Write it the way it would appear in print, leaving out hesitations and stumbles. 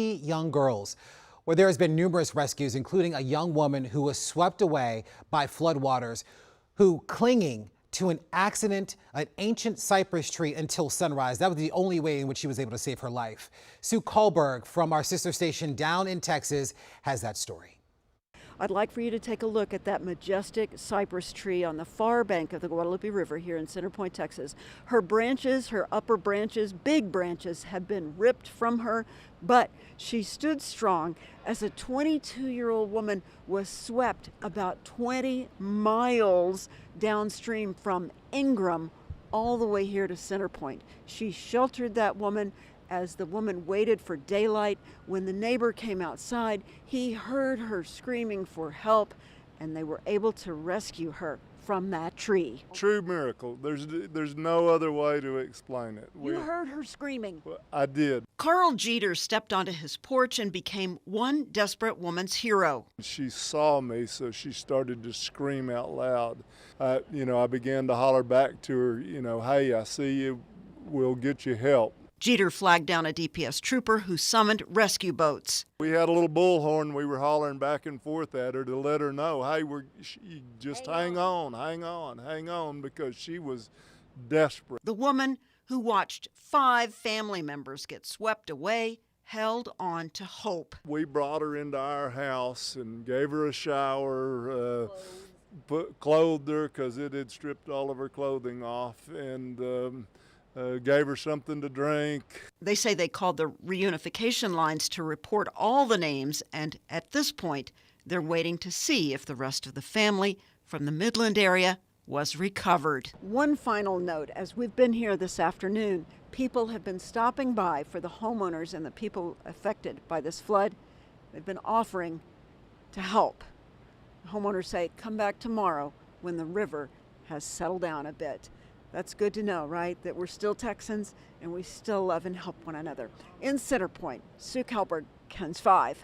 Young girls, where there has been numerous rescues, including a young woman who was swept away by floodwaters, who clinging to an ancient cypress tree until sunrise. That was the only way in which she was able to save her life. Sue Kohlberg from our sister station down in Texas has that story. I'd like for you to take a look at that majestic cypress tree on the far bank of the Guadalupe River here in Center Point, Texas. Her branches, her upper branches, big branches, have been ripped from her, but she stood strong as a 22-year-old woman was swept about 20 miles downstream from Ingram all the way here to Center Point. She sheltered that woman as the woman waited for daylight. When the neighbor came outside, he heard her screaming for help, and they were able to rescue her from that tree. True miracle. There's no other way to explain it. You heard her screaming. I did. Carl Jeter stepped onto his porch and became one desperate woman's hero. She saw me, so she started to scream out loud. I began to holler back to her, hey, I see you, we'll get you help. Jeter flagged down a DPS trooper who summoned rescue boats. We had a little bullhorn we were hollering back and forth at her to let her know, hey, just hang on, because she was desperate. The woman who watched 5 family members get swept away held on to hope. We brought her into our house and gave her a shower, clothed her because it had stripped all of her clothing off, and gave her something to drink. They say they called the reunification lines to report all the names, and at this point, they're waiting to see if the rest of the family from the Midland area was recovered. One final note, as we've been here this afternoon, people have been stopping by for the homeowners and the people affected by this flood. They've been offering to help. Homeowners say, come back tomorrow when the river has settled down a bit. That's good to know, right? That we're still Texans and we still love and help one another. In Center Point, Sue Kohlberg, KENS 5.